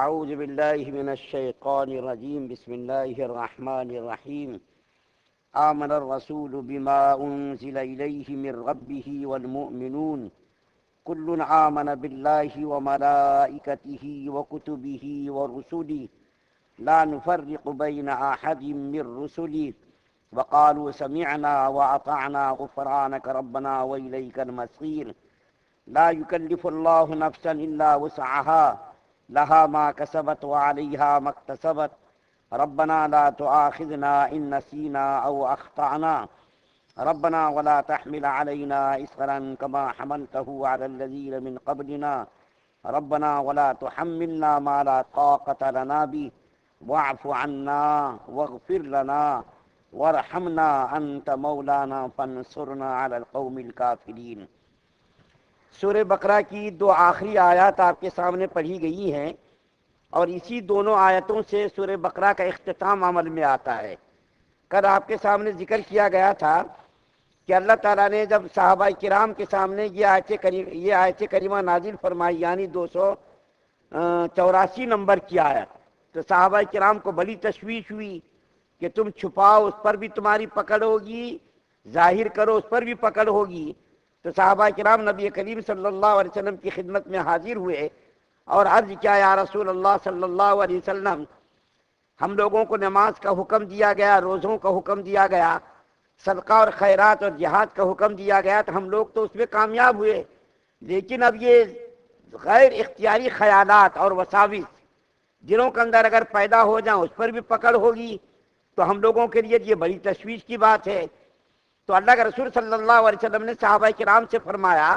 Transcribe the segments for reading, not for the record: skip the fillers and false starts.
أعوذ بالله من الشيطان الرجيم بسم الله الرحمن الرحيم آمن الرسول بما أنزل إليه من ربه والمؤمنون كل آمن بالله وملائكته وكتبه ورسله لا نفرق بين أحد من رسله وقالوا سمعنا وأطعنا غفرانك ربنا وإليك المصير لا يكلف الله نفسا إلا وسعها لها ما كسبت وعليها ما اكتسبت ربنا لا تؤاخذنا إن نسينا أو أخطأنا ربنا ولا تحمل علينا إصرا كما حملته على الذين من قبلنا ربنا ولا تحملنا ما لا طاقة لنا به واعف عنا واغفر لنا وارحمنا أنت مولانا فانصرنا على القوم الكافرين۔ سورہ بقرہ کی دو آخری آیات آپ کے سامنے پڑھی گئی ہیں اور اسی دونوں آیتوں سے سورہ بقرہ کا اختتام عمل میں آتا ہے۔ کل آپ کے سامنے ذکر کیا گیا تھا کہ اللہ تعالیٰ نے جب صحابہ کرام کے سامنے یہ آیت کریمہ نازل فرمائی، یعنی 284 نمبر کی آیت، تو صحابہ کرام کو بڑی تشویش ہوئی کہ تم چھپاؤ اس پر بھی تمہاری پکڑ ہوگی، ظاہر کرو اس پر بھی پکڑ ہوگی۔ تو صحابہ کرام نبی کریم صلی اللہ علیہ وسلم کی خدمت میں حاضر ہوئے اور عرض کیا، یا رسول اللہ صلی اللہ علیہ وسلم، ہم لوگوں کو نماز کا حکم دیا گیا، روزوں کا حکم دیا گیا، صدقہ اور خیرات اور جہاد کا حکم دیا گیا، تو ہم لوگ تو اس میں کامیاب ہوئے، لیکن اب یہ غیر اختیاری خیالات اور وساوس دلوں کے اندر اگر پیدا ہو جائیں اس پر بھی پکڑ ہوگی تو ہم لوگوں کے لیے یہ بڑی تشویش کی بات ہے۔ تو اللہ کے رسول صلی اللہ علیہ وسلم نے صحابہ کرام سے فرمایا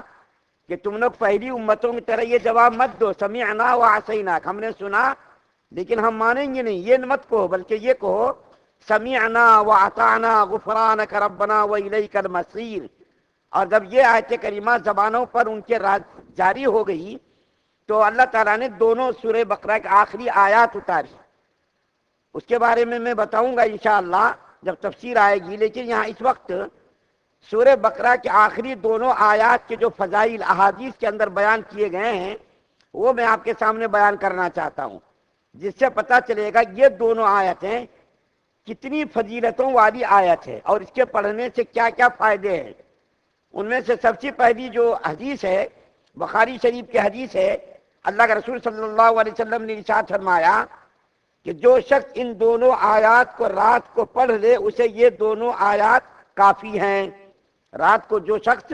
کہ تم لوگ پہلی امتوں کی طرح یہ جواب مت دو، سمعنا وعصینا، ہم نے سنا لیکن ہم مانیں گے نہیں، یہ مت کہو، بلکہ یہ کہو سمعنا واطعنا غفرانک ربنا والیک المصیر۔ اور جب یہ آیت کریمہ زبانوں پر ان کے جاری ہو گئی تو اللہ تعالیٰ نے دونوں سورہ بقرہ کی آخری آیات اتاری۔ اس کے بارے میں بتاؤں گا انشاءاللہ جب تفسیر آئے گی، لیکن یہاں اس وقت سورہ بقرہ کے آخری دونوں آیات کے جو فضائل احادیث کے اندر بیان کیے گئے ہیں وہ میں آپ کے سامنے بیان کرنا چاہتا ہوں، جس سے پتہ چلے گا یہ دونوں آیتیں کتنی فضیلتوں والی آیت ہے اور اس کے پڑھنے سے کیا کیا فائدے ہیں۔ ان میں سے سب سے پہلی جو حدیث ہے بخاری شریف کی حدیث ہے، اللہ کے رسول صلی اللہ علیہ وسلم نے ارشاد فرمایا کہ جو شخص ان دونوں آیات کو رات کو پڑھ لے اسے یہ دونوں آیات کافی ہیں۔ رات کو جو شخص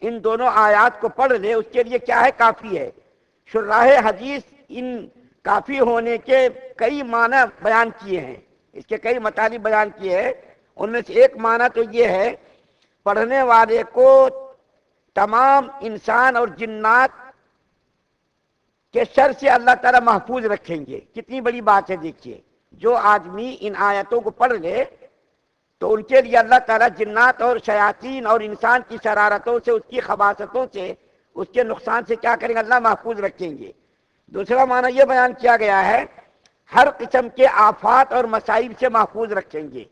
ان دونوں آیات کو پڑھ لے اس کے لیے کیا ہے؟ کافی ہے۔ شراح حدیث ان کافی ہونے کے کئی معنی بیان کیے ہیں، اس کے کئی مطالب بیان کیے ہیں۔ ان میں سے ایک معنی تو یہ ہے پڑھنے والے کو تمام انسان اور جنات کہ شر سے اللہ تعالیٰ محفوظ رکھیں گے۔ کتنی بڑی بات ہے، دیکھیے جو آدمی ان آیتوں کو پڑھ لے تو ان کے لیے اللہ تعالیٰ جنات اور شیاطین اور انسان کی شرارتوں سے، اس کی خباثتوں سے، اس کے نقصان سے کیا کریں گے؟ اللہ محفوظ رکھیں گے۔ دوسرا معنی یہ بیان کیا گیا ہے ہر قسم کے آفات اور مصائب سے محفوظ رکھیں گے۔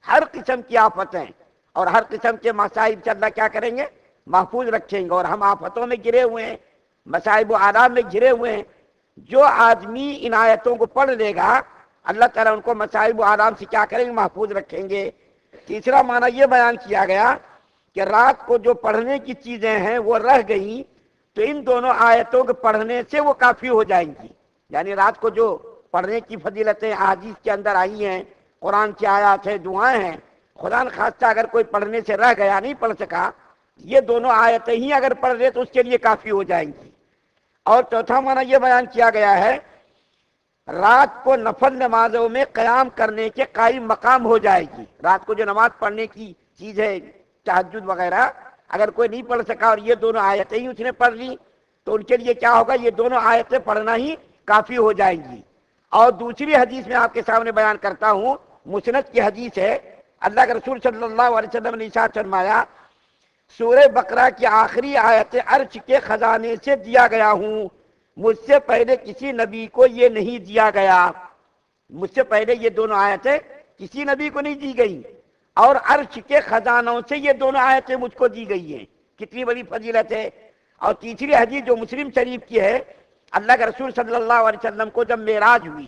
ہر قسم کی آفتیں اور ہر قسم کے مصائب سے اللہ کیا کریں گے؟ محفوظ رکھیں گے۔ اور ہم آفتوں میں گرے ہوئے ہیں، مصائب و آلام میں گھرے ہوئے ہیں۔ جو آدمی ان آیتوں کو پڑھ لے گا اللہ تعالیٰ ان کو مصائب و آلام سے کیا کریں گے؟ محفوظ رکھیں گے۔ تیسرا معنی یہ بیان کیا گیا کہ رات کو جو پڑھنے کی چیزیں ہیں وہ رہ گئیں تو ان دونوں آیتوں کے پڑھنے سے وہ کافی ہو جائیں گی۔ یعنی رات کو جو پڑھنے کی فضیلتیں احادیث کے اندر آئی ہیں، قرآن کی آیات ہیں، دعائیں ہیں، خدا نخواستہ اگر کوئی پڑھنے سے رہ گیا، نہیں پڑھ سکا، یہ دونوں آیتیں ہی اگر پڑھ لے تو اس کے لیے کافی ہو جائیں گی۔ اور چوتھا معنی یہ بیان کیا گیا ہے رات کو نفل نمازوں میں قیام کرنے کے قائم مقام ہو جائے گی۔ رات کو جو نماز پڑھنے کی چیز ہے، تہجد وغیرہ، اگر کوئی نہیں پڑھ سکا اور یہ دونوں آیتیں ہی اس نے پڑھ لی تو ان کے لیے کیا ہوگا؟ یہ دونوں آیتیں پڑھنا ہی کافی ہو جائیں گی۔ اور دوسری حدیث میں آپ کے سامنے بیان کرتا ہوں، مسند کی حدیث ہے، اللہ کے رسول صلی اللہ علیہ وسلم نے ارشاد فرمایا سورہ بقرہ کی آخری آیت عرش کے خزانے سے دیا گیا ہوں، مجھ سے پہلے کسی نبی کو یہ نہیں دیا گیا۔ مجھ سے پہلے یہ دونوں آیتیں کسی نبی کو نہیں دی گئی اور عرش کے خزانوں سے یہ دونوں آیتیں مجھ کو دی گئی ہیں۔ کتنی بڑی فضیلت ہے۔ اور تیسری حدیث جو مسلم شریف کی ہے، اللہ کے رسول صلی اللہ علیہ وسلم کو جب معراج ہوئی،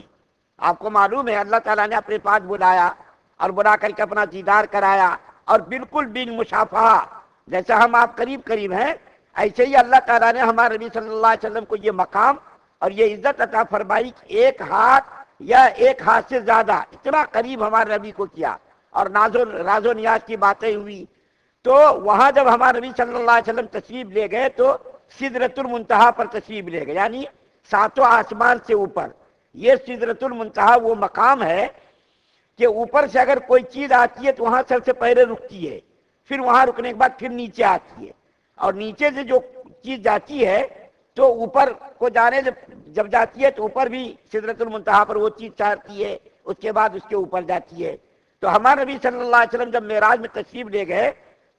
آپ کو معلوم ہے اللہ تعالیٰ نے اپنے پاس بلایا اور بلا کر کے اپنا دیدار کرایا، اور بالکل بالمشافہہ، جیسا ہم آپ قریب قریب ہیں، ایسے ہی اللہ تعالیٰ نے ہمارے نبی صلی اللہ علیہ وسلم کو یہ مقام اور یہ عزت عطا فرمائی کہ ایک ہاتھ یا ایک ہاتھ سے زیادہ اتنا قریب ہمارے نبی کو کیا، اور راز و نیاز کی باتیں ہوئی۔ تو وہاں جب ہمارے نبی صلی اللہ علیہ وسلم تشریف لے گئے تو سدرۃ المنتہا پر تشریف لے گئے، یعنی ساتوں آسمان سے اوپر۔ یہ سدرۃ المنتہا وہ مقام ہے کہ اوپر سے اگر کوئی چیز آتی ہے تو وہاں سب سے پہلے رکتی ہے، پھر وہاں رکنے کے بعد پھر نیچے آتی ہے، اور نیچے سے جو چیز جاتی ہے تو اوپر کو جانے جب جاتی ہے تو اوپر بھی سدرۃ المنتہا پر وہ چیز چاہتی ہے، اس کے بعد اس کے اوپر جاتی ہے۔ تو ہمارے نبی صلی اللہ علیہ وسلم جب معراج میں تشریف لے گئے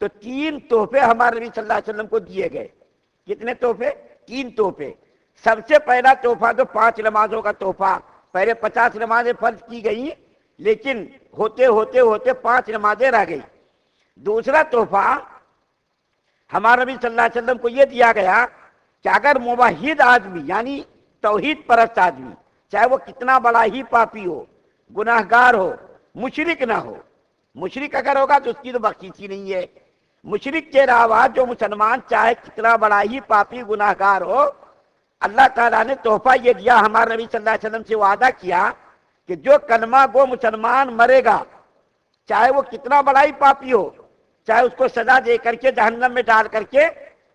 تو 3 تحفے ہمارے نبی صلی اللہ علیہ وسلم کو دیے گئے۔ کتنے تحفے؟ 3 تحفے۔ سب سے پہلا تحفہ تو 5 نمازوں کا تحفہ، پہلے 50 نمازیں فرض کی گئی، لیکن ہوتے ہوتے ہوتے 5 نمازیں رہ گئی۔ دوسرا تحفہ ہمارے نبی صلی اللہ علیہ وسلم کو یہ دیا گیا کہ اگر موحد آدمی یعنی توحید پرست آدمی، چاہے وہ کتنا بڑا ہی پاپی ہو، گناہگار ہو، مشرک نہ ہو، مشرک اگر ہوگا تو اس کی تو بخشش ہی نہیں ہے، مشرک کے علاوہ جو مسلمان چاہے کتنا بڑا ہی پاپی گناہگار ہو، اللہ تعالیٰ نے تحفہ یہ دیا، ہمارے نبی صلی اللہ علیہ وسلم سے وعدہ کیا کہ جو کلمہ گو مسلمان مرے گا، چاہے وہ کتنا بڑا ہی پاپی ہو، چاہے اس کو سزا دے کر کے جہنم میں ڈال کر کے،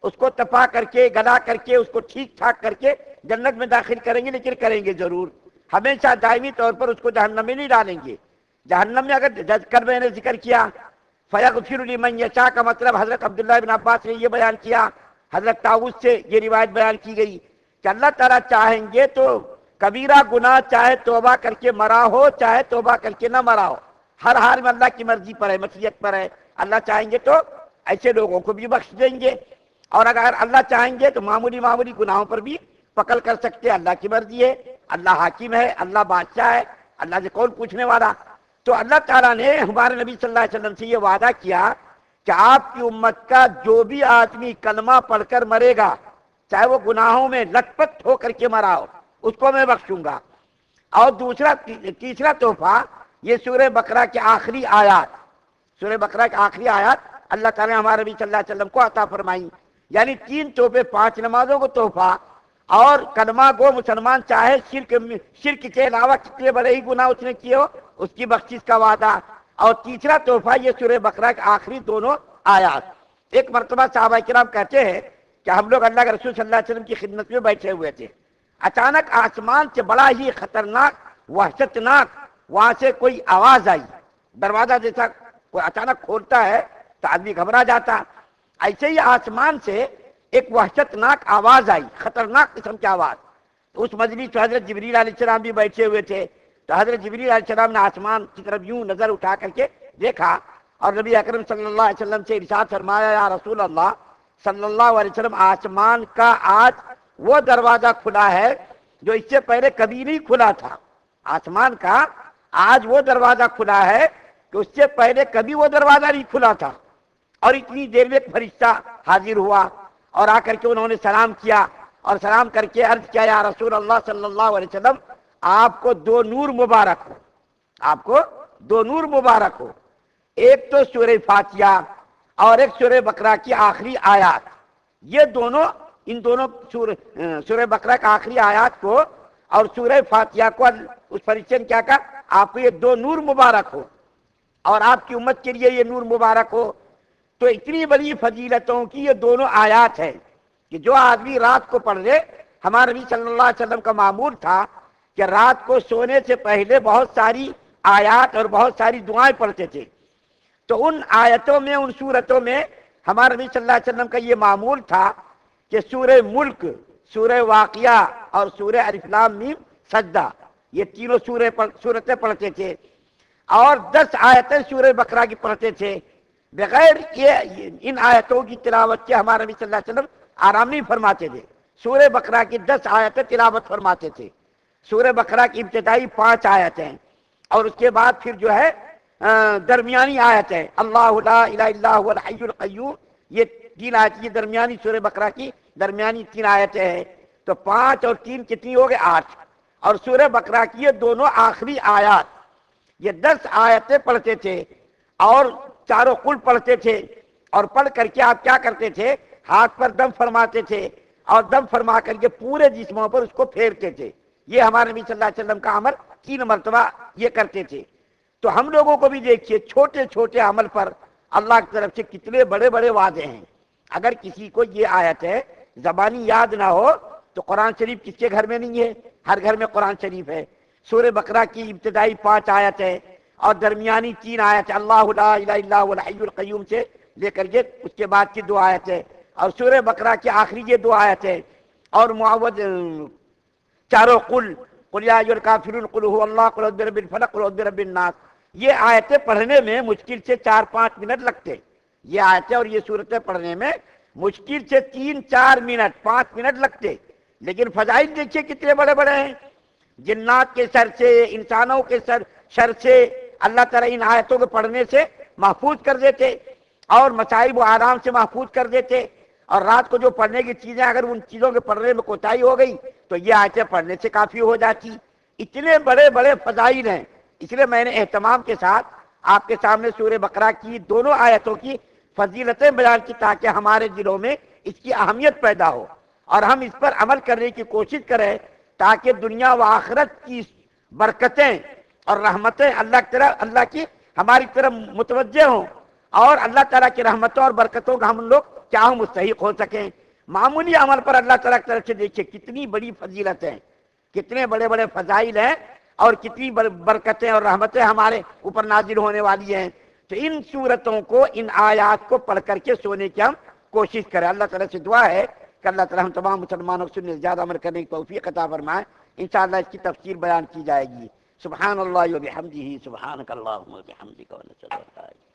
اس کو تپا کر کے، گلا کر کے، اس کو ٹھیک ٹھاک کر کے جنت میں داخل کریں گے، لیکن کریں گے ضرور، ہمیشہ دائمی طور پر اس کو جہنم میں نہیں ڈالیں گے۔ جہنم میں اگر میں نے ذکر کیا فَيَغْفِرُ لِمَنْ يَشَاءُ کا مطلب حضرت عبداللہ بن عباس نے یہ بیان کیا، حضرت طاؤس سے یہ روایت بیان کی گئی کہ اللہ تعالیٰ چاہیں گے تو کبیرہ گناہ چاہے توبہ کر کے مرا ہو، چاہے توبہ کر کے نہ مرا ہو، ہر حال میں اللہ کی مرضی پر ہے، مشیت پر ہے، اللہ چاہیں گے تو ایسے لوگوں کو بھی بخش دیں گے، اور اگر اللہ چاہیں گے تو معمولی گناہوں پر بھی پکڑ کر سکتے ہیں، اللہ کی مرضی ہے، اللہ حاکم ہے، اللہ بادشاہ ہے، اللہ سے کون پوچھنے والا۔ تو اللہ تعالیٰ نے ہمارے نبی صلی اللہ علیہ وسلم سے یہ وعدہ کیا کہ آپ کی امت کا جو بھی آدمی کلمہ پڑھ کر مرے گا، چاہے وہ گناہوں میں لت پت ہو کر کے مرا ہو، اس کو میں بخشوں گا۔ اور تیسرا تحفہ یہ سورہ بقرہ کے آخری آیات، سورہ بقرہ کے آخری آیات اللہ تعالیٰ نے ہمارے نبی صلی اللہ علیہ وسلم کو عطا فرمائی، یعنی 3 تحفے، 5 نمازوں کو تحفہ، اور کلمہ گو مسلمان چاہے شرک کے علاوہ کتنے بڑے ہی گناہ اس نے کیے ہو اس کی بخشش کا وعدہ، اور تیسرا تحفہ یہ سورہ بقرہ کے آخری 2 آیات۔ ایک مرتبہ صحابہ کرام کہتے ہیں کہ ہم لوگ اللہ کے رسول صلی اللہ علیہ وسلم کی خدمت میں بیٹھے ہوئے تھے، اچانک آسمان سے بڑا ہی خطرناک وحشتناک وہاں سے کوئی آواز آئی، دروازہ جیسا کوئی اچانک کھولتا ہے تو آدمی گھبرا جاتا، ایسے ہی آسمان سے ایک وحشتناک آواز آئی، خطرناک قسم کی آواز۔ تو اس مجلس میں حضرت جبریل علیہ السلام بھی بیٹھے ہوئے تھے، تو حضرت جبریل علیہ السلام نے آسمان کی طرف یوں نظر اٹھا کر کے دیکھا، اور نبی اکرم صلی اللہ علیہ وسلم سے ارشاد فرمایا، یا رسول اللہ صلی اللہ علیہ وسلم، آسمان کا آج وہ دروازہ کھلا ہے جو اس سے پہلے کبھی نہیں کھلا تھا، آسمان کا آج وہ دروازہ کھلا ہے کہ اس سے پہلے کبھی وہ دروازہ نہیں کھلا تھا۔ اور اتنی دیر میں ایک فرشتہ حاضر ہوا اور آ کر کے انہوں نے سلام کیا، اور سلام کر کے عرض کیا، یا رسول اللہ صلی اللہ علیہ وسلم، آپ کو 2 نور مبارک ہو، آپ کو 2 نور مبارک ہو، ایک تو سورہ فاتحہ اور ایک سورہ بقرہ کی آخری آیات، یہ دونوں، ان دونوں سورہ بقرہ کا آخری آیات کو اور سورہ فاتحہ کو اس فرشتے نے کیا کہا، آپ کو یہ 2 نور مبارک ہو اور آپ کی امت کے لیے یہ نور مبارک ہو۔ تو اتنی بڑی فضیلتوں کی یہ دونوں آیات ہیں کہ جو آدمی رات کو پڑھ لے، ہمارے نبی صلی اللہ علیہ وسلم کا معمول تھا کہ رات کو سونے سے پہلے بہت ساری آیات اور بہت ساری دعائیں پڑھتے تھے، تو ان آیتوں میں، ان سورتوں میں ہمارے نبی صلی اللہ علیہ وسلم کا یہ معمول تھا کہ سورہ ملک، سورہ واقعہ اور سورہ الف لام میم سجدہ، یہ تینوں سورتیں پڑھتے تھے، اور 10 آیتیں سورہ بقرہ کی پڑھتے تھے۔ بغیر ان آیتوں کی تلاوت کے ہمارے نبی صلی اللہ علیہ وسلم آرام نہیں فرماتے تھے، سورہ بقرہ کی 10 آیتیں تلاوت فرماتے تھے۔ سورہ بقرہ کی ابتدائی 5 آیتیں اور اس کے بعد پھر جو ہے درمیانی آیتیں، اللہ لا الہ الا هو الحی القیوم، یہ 3 آیت، یہ درمیانی سورہ بقرہ کی درمیانی 3 آیتیں ہیں۔ تو تو 5 اور 3 کتنی ہو گئے 8. اور سورہ بقرہ کی یہ دونوں آخری آیات، یہ 10 آیتیں پڑھتے تھے اور چاروں قل پڑھتے تھے، اور پڑھ کر کے آپ کیا کرتے تھے، ہاتھ پر دم فرماتے تھے اور دم فرما کر کے پورے جسموں پر اس کو پھیرتے تھے. یہ ہمارے نبی صلی اللہ علیہ وسلم کا عمل 3 مرتبہ یہ کرتے تھے. تو ہم لوگوں کو بھی دیکھیے چھوٹے چھوٹے عمل پر اللہ کی طرف سے کتنے بڑے بڑے وعدے ہیں. اگر کسی کو یہ آیت ہے زبانی یاد نہ ہو تو قرآن شریف کس کے گھر میں نہیں ہے؟ ہر گھر میں قرآن شریف ہے. سورہ بقرہ کی ابتدائی 5 آیت ہے اور درمیانی 3 آیت ہے، اللہ لا الہ الا هو الحی القیوم سے لے کر کے اس کے بعد کی 2 آیت ہے، اور سورہ بقرہ کی آخری یہ 2 آیت ہے، اور معوذ چاروں قل یا ایھا الکافرون قل هو اللہ قل اعوذ برب الفلق قل اعوذ برب الناس. یہ آیتیں پڑھنے میں مشکل سے 4-5 منٹ لگتے. یہ آیتیں اور یہ صورتیں پڑھنے میں مشکل سے 3-4 منٹ 5 منٹ لگتے، لیکن فضائل دیکھیے کتنے بڑے بڑے ہیں. جنات کے سر سے، انسانوں کے شر سے اللہ تعالیٰ ان آیتوں کو پڑھنے سے محفوظ کر دیتے، اور مصائب و آرام سے محفوظ کر دیتے. اور رات کو جو پڑھنے کی چیزیں اگر ان چیزوں کے پڑھنے میں کوتاہی ہو گئی تو یہ آیتیں پڑھنے سے کافی ہو جاتی. اتنے بڑے بڑے فضائل ہیں. اس لیے میں نے اہتمام کے ساتھ آپ کے سامنے سورہ بقرہ کی دونوں آیتوں کی فضیلتیں بیان کی تاکہ ہمارے دلوں میں اس کی اہمیت پیدا ہو اور ہم اس پر عمل کرنے کی کوشش کریں، تاکہ دنیا و آخرت کی برکتیں اور رحمتیں اللہ کی ہماری طرف متوجہ ہوں، اور اللہ تعالیٰ کی رحمتوں اور برکتوں کا ہم لوگ کیا ہوں مستحق ہو سکیں. معمولی عمل پر اللہ تعالیٰ کی طرف سے دیکھیے کتنی بڑی فضیلت ہیں، کتنے بڑے بڑے فضائل ہیں، اور کتنی برکتیں اور رحمتیں ہمارے اوپر نازل ہونے والی ہیں. تو ان صورتوں کو، ان آیات کو پڑھ کر کے سونے کی ہم کوشش کریں. اللہ تعالیٰ سے دعا ہے کہ اللہ تعالیٰ ہم تمام مسلمانوں کو سننے سے زیادہ عمل کرنے کی توفیق عطا فرمائے. انشاءاللہ اس کی تفسیر بیان کی جائے گی. سبحان اللہ و بحمدہ، سبحانک اللہم و بحمدک، و نشہد ان لا الہ الا انت